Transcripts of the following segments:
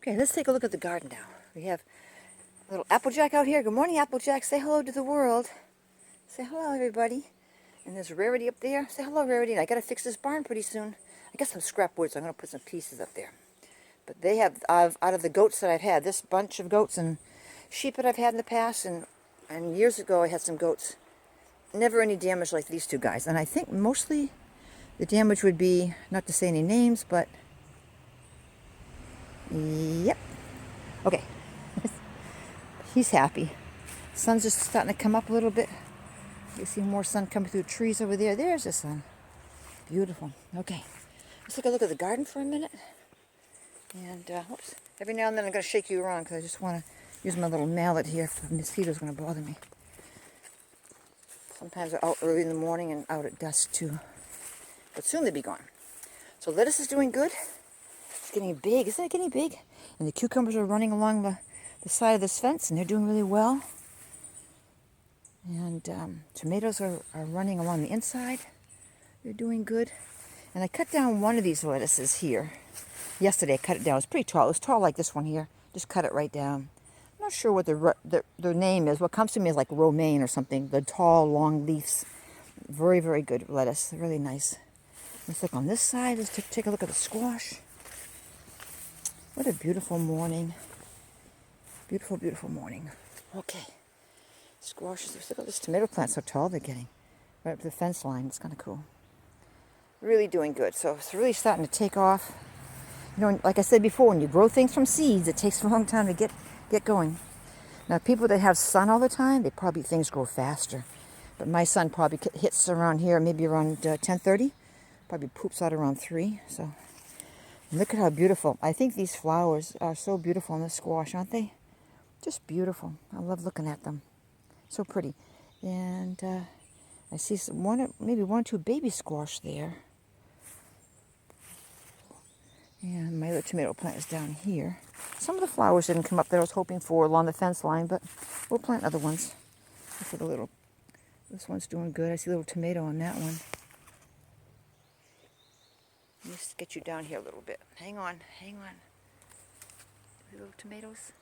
Okay, let's take a look at the garden now. We have little Applejack out here. Good morning, Applejack. Say hello to the world. Say hello, everybody. And there's Rarity up there. Say hello, Rarity. And I got to fix this barn pretty soon. I got some scrap wood, so I'm going to put some pieces up there. But they have, out of the goats that I've had, this bunch of goats and sheep that I've had in the past, and years ago I had some goats. Never any damage like these two guys. And I think mostly the damage would be, not to say any names, but yep. Okay. He's happy. Sun's just starting to come up a little bit. You see more sun coming through the trees over there. There's the sun. Beautiful. Okay. Let's take a look at the garden for a minute. And, whoops. Every now and then I'm going to shake you around because I just want to use my little mallet here if a mosquito's going to bother me. Sometimes they're out early in the morning and out at dusk too. But soon they'll be gone. So lettuce is doing good. It's getting big. Isn't it getting big? And the cucumbers are running along the side of this fence, and they're doing really well. And tomatoes are running along the inside. They're doing good. And I cut down one of these lettuces here. Yesterday I cut it down. It was pretty tall. It was tall like this one here. Just cut it right down. I'm not sure what the name is. What comes to me is like romaine or something. The tall, long leaves. Very, very good lettuce. Really nice. Let's look on this side. Let's take a look at the squash. What a beautiful morning. Beautiful, beautiful morning. Okay. Squashes. Look at this tomato plant, so tall they're getting. Right up to the fence line. It's kind of cool. Really doing good. So it's really starting to take off. You know, like I said before, when you grow things from seeds, it takes a long time to get going. Now, people that have sun all the time, things grow faster. But my sun probably hits around here, maybe around 10:30. Probably poops out around 3. So look at how beautiful. I think these flowers are so beautiful in the squash, aren't they? Just beautiful. I love looking at them. So pretty. And I see maybe one or two baby squash there. And my other tomato plant is down here. Some of the flowers didn't come up that I was hoping for along the fence line, but we'll plant other ones. This one's doing good. I see a little tomato on that one. Let me just get you down here a little bit. Hang on, hang on. Little tomatoes.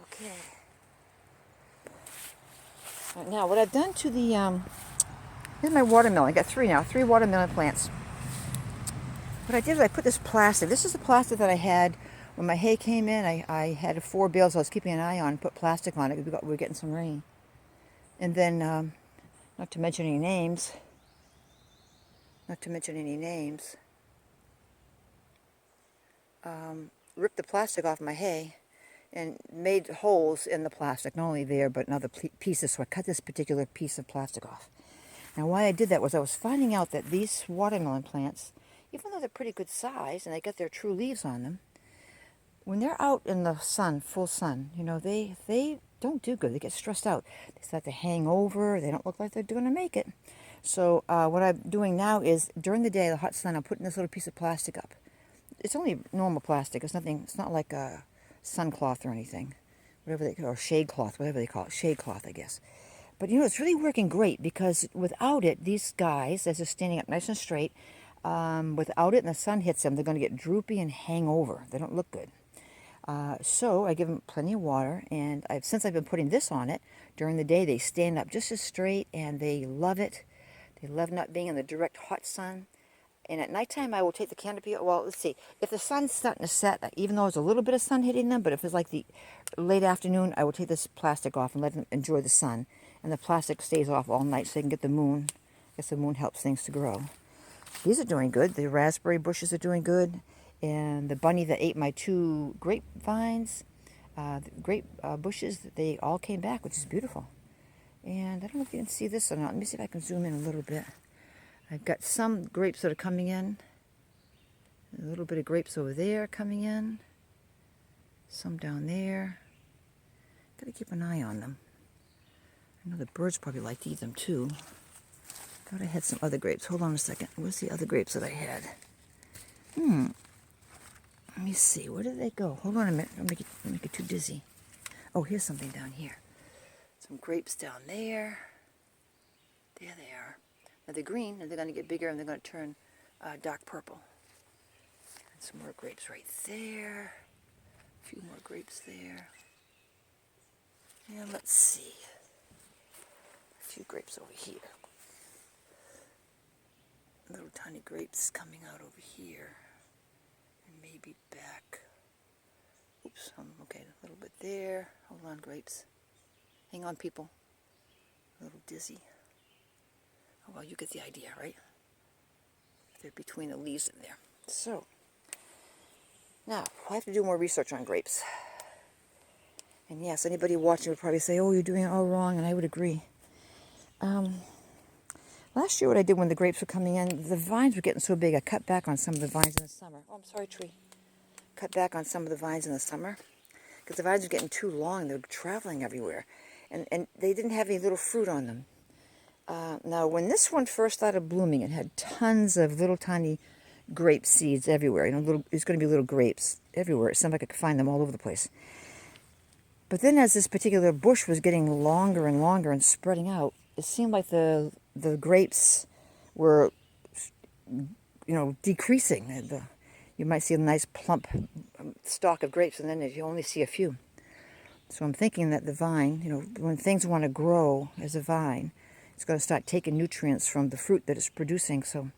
Okay. All right, now what I've done to the, here's my watermelon. I got 3 now, 3 watermelon plants. What I did is I put this plastic. This is the plastic that I had when my hay came in. I had 4 bales I was keeping an eye on, put plastic on it because we were getting some rain. And then, not to mention any names, ripped the plastic off my hay and made holes in the plastic, not only there, but in other pieces. So I cut this particular piece of plastic off. Now, why I did that was I was finding out that these watermelon plants, even though they're pretty good size and they got their true leaves on them, when they're out in the sun, full sun, you know, they don't do good. They get stressed out. They start to hang over. They don't look like they're going to make it. So what I'm doing now is during the day, the hot sun, I'm putting this little piece of plastic up. It's only normal plastic. It's nothing. It's not like a sun cloth or anything, or shade cloth, whatever they call it, shade cloth, I guess. But you know, it's really working great because without it, these guys, as they're standing up nice and straight, without it and the sun hits them, they're going to get droopy and hang over. They don't look good. So I give them plenty of water, and since I've been putting this on it, during the day they stand up just as straight, and they love it. They love not being in the direct hot sun. And at nighttime, I will take the canopy. Well, let's see. If the sun's starting to set, even though there's a little bit of sun hitting them, but if it's like the late afternoon, I will take this plastic off and let them enjoy the sun. And the plastic stays off all night so they can get the moon. I guess the moon helps things to grow. These are doing good. The raspberry bushes are doing good. And the bunny that ate my 2 grapevines, grape bushes, they all came back, which is beautiful. And I don't know if you can see this or not. Let me see if I can zoom in a little bit. I've got some grapes that are coming in. A little bit of grapes over there coming in. Some down there. Got to keep an eye on them. I know the birds probably like to eat them too. Thought I had some other grapes. Hold on a second. Where's the other grapes that I had? Let me see. Where did they go? Hold on a minute. Don't make it too dizzy. Oh, here's something down here. Some grapes down there. There they are. Now they're green, and they're going to get bigger, and they're going to turn dark purple. And some more grapes right there. A few more grapes there. And let's see. A few grapes over here. Little tiny grapes coming out over here. And maybe back. Oops, okay, a little bit there. Hold on, grapes. Hang on, people. A little dizzy. Oh, well, you get the idea, right? They're between the leaves in there. So, now, I have to do more research on grapes. And yes, anybody watching would probably say, oh, you're doing it all wrong, and I would agree. Last year what I did when the grapes were coming in, the vines were getting so big, I cut back on some of the vines in the summer. Oh, I'm sorry, tree. Cut back on some of the vines in the summer, because the vines were getting too long. They were traveling everywhere. And they didn't have any little fruit on them. Now, when this one first started blooming, it had tons of little tiny grape seeds everywhere. You know, it's going to be little grapes everywhere. It sounded like I could find them all over the place. But then as this particular bush was getting longer and longer and spreading out, it seemed like the grapes were, you know, decreasing. You might see a nice plump stalk of grapes, and then you only see a few. So I'm thinking that the vine, you know, when things want to grow as a vine, it's going to start taking nutrients from the fruit that it's producing. So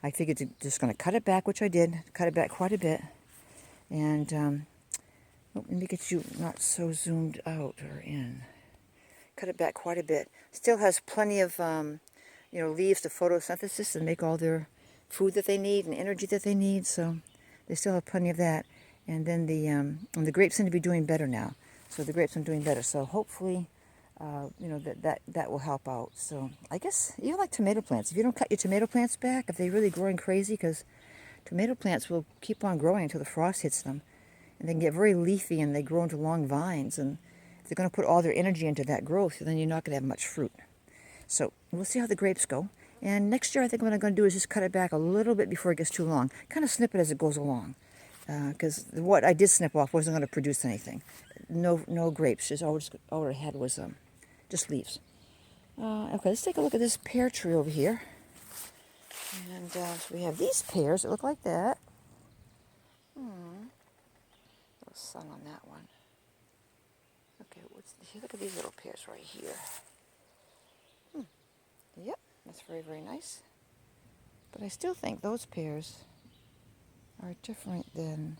I figured just going to cut it back, which I did. Cut it back quite a bit. And let me get you not so zoomed out or in. Cut it back quite a bit. Still has plenty of, you know, leaves to photosynthesis and make all their food that they need and energy that they need. So they still have plenty of that. And then the grapes seem to be doing better now. So the grapes are doing better. So hopefully, you know, that will help out. So I guess even like tomato plants, if you don't cut your tomato plants back, if they're really growing crazy, because tomato plants will keep on growing until the frost hits them. And they can get very leafy and they grow into long vines. And if they're going to put all their energy into that growth, then you're not going to have much fruit. So we'll see how the grapes go. And next year I think what I'm going to do is just cut it back a little bit before it gets too long. Kind of snip it as it goes along. Because what I did snip off wasn't going to produce anything. No grapes. Just all it had was just leaves. Okay, let's take a look at this pear tree over here. And so we have these pears that look like that. Little sun on that one. Okay, look at these little pears right here. Yep, that's very, very nice. But I still think those pears are different than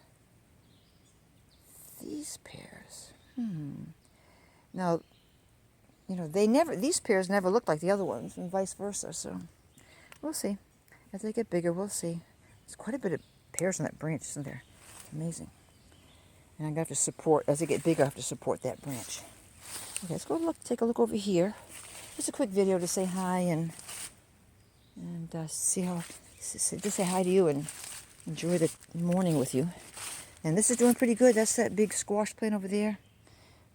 these pears. Now, you know, these pears never look like the other ones, and vice versa. So we'll see. As they get bigger, we'll see. There's quite a bit of pears on that branch, isn't there? Amazing. And I'm going to have to support, as they get bigger, I have to support that branch. Okay, let's go take a look over here. Just a quick video to say hi and see how, just say hi to you and enjoy the morning with you. And this is doing pretty good. That's that big squash plant over there.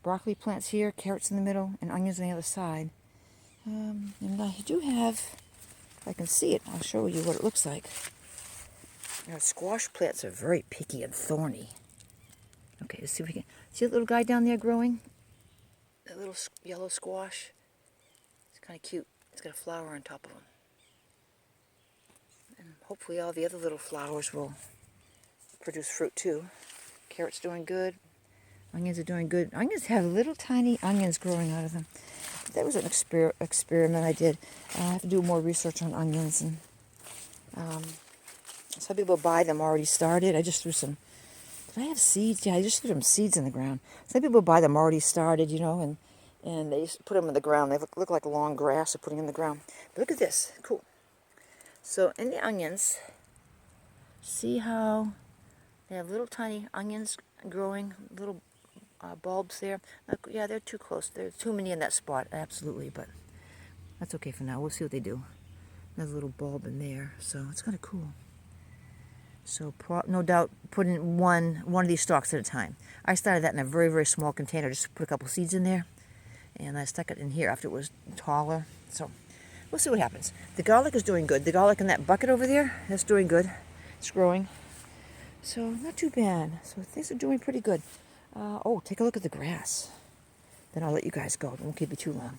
Broccoli plants here, carrots in the middle, and onions on the other side. And I do have, if I can see it, I'll show you what it looks like. Now, squash plants are very picky and thorny. Okay, let's see if we can, see that little guy down there growing? That little yellow squash? It's kind of cute. It's got a flower on top of him. And hopefully all the other little flowers will produce fruit too. Carrots doing good. Onions are doing good. Onions have little tiny onions growing out of them. That was an experiment I did. I have to do more research on onions. And some people buy them already started. I just threw some. Did I have seeds? Yeah, I just threw some seeds in the ground. Some people buy them already started, you know, and they just put them in the ground. They look like long grass they're putting in the ground. But look at this. Cool. So in the onions, see how they have little tiny onions growing, little bulbs there. Yeah, they're too close. There's too many in that spot, absolutely, but that's okay for now. We'll see what they do. There's a little bulb in there, so it's kind of cool. So no doubt put in one of these stalks at a time. I started that in a very, very small container, just put a couple seeds in there, and I stuck it in here after it was taller. So we'll see what happens. The garlic is doing good. The garlic in that bucket over there, that's doing good. It's growing. So not too bad. So things are doing pretty good. Oh, take a look at the grass. Then I'll let you guys go. It won't keep you too long.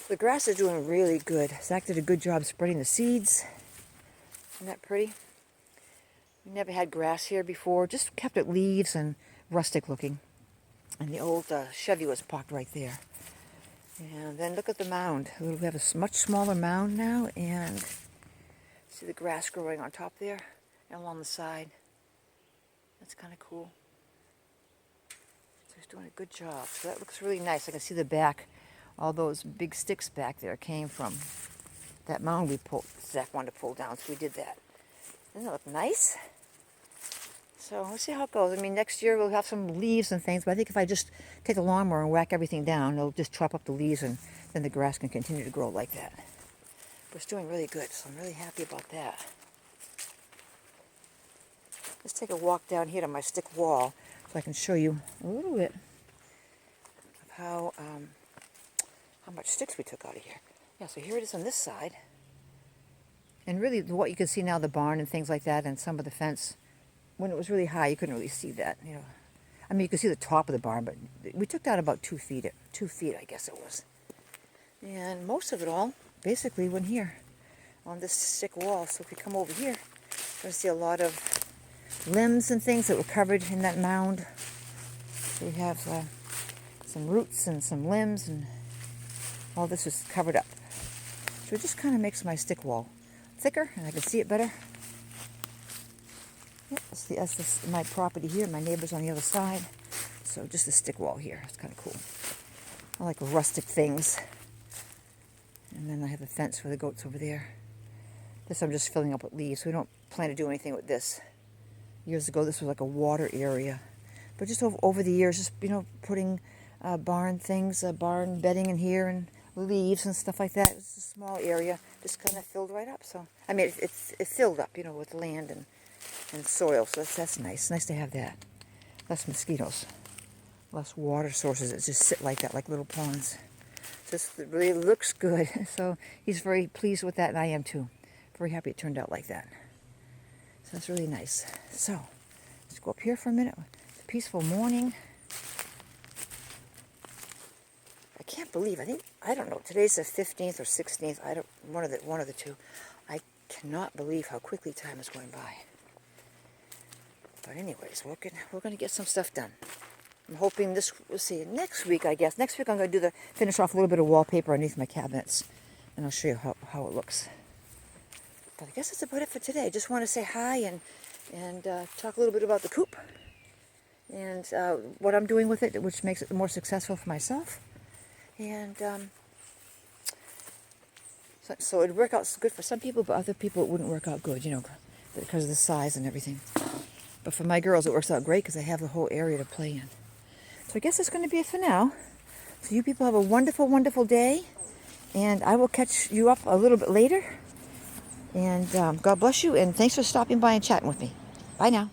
The grass is doing really good. Zach did a good job spreading the seeds. Isn't that pretty? We never had grass here before. Just kept it leaves and rustic looking. And the old Chevy was parked right there. And then look at the mound. We have a much smaller mound now, and see the grass growing on top there and along the side. That's kind of cool. So he's doing a good job. So that looks really nice. I can see the back. All those big sticks back there came from that mound we pulled. Zach wanted to pull down, so we did that. Doesn't it look nice? So we'll see how it goes. I mean, next year we'll have some leaves and things, but I think if I just take a lawnmower and whack everything down, it'll just chop up the leaves, and then the grass can continue to grow like that. But it's doing really good, so I'm really happy about that. Let's take a walk down here to my stick wall so I can show you a little bit of how much sticks we took out of here. Yeah, so here it is on this side. And really what you can see now, the barn and things like that, and some of the fence. When it was really high, you couldn't really see that, you know. I mean, you could see the top of the barn, but we took down about 2 feet, I guess it was. And most of it all basically went here on this stick wall. So if you come over here, you're going to see a lot of limbs and things that were covered in that mound. So we have some roots and some limbs, and all this is covered up. So it just kind of makes my stick wall thicker, and I can see it better. That's my property here. My neighbor's on the other side. So just the stick wall here. It's kind of cool. I like rustic things. And then I have a fence for the goats over there. This I'm just filling up with leaves. We don't plan to do anything with this. Years ago, this was like a water area. But just over the years, just, you know, putting barn things, barn bedding in here, and leaves and stuff like that. It was a small area. Just kind of filled right up. So, I mean, it filled up, you know, with land and soil, so that's nice. Nice to have that. Less mosquitoes, less water sources that just sit like that, like little ponds. This really looks good. So he's very pleased with that, and I am too. Very happy it turned out like that. So that's really nice. So let's go up here for a minute. It's a peaceful morning. I can't believe. I don't know. Today's the 15th or 16th. One of the two. I cannot believe how quickly time is going by. But anyways, we're going to get some stuff done. I'm hoping we'll see, next week, I guess. Next week I'm going to finish off a little bit of wallpaper underneath my cabinets. And I'll show you how it looks. But I guess that's about it for today. Just want to say hi and talk a little bit about the coop. And what I'm doing with it, which makes it more successful for myself. And so it'd work out good for some people, but other people it wouldn't work out good, you know, because of the size and everything. But for my girls, it works out great because I have the whole area to play in. So I guess that's going to be it for now. So you people have a wonderful, wonderful day. And I will catch you up a little bit later. And God bless you. And thanks for stopping by and chatting with me. Bye now.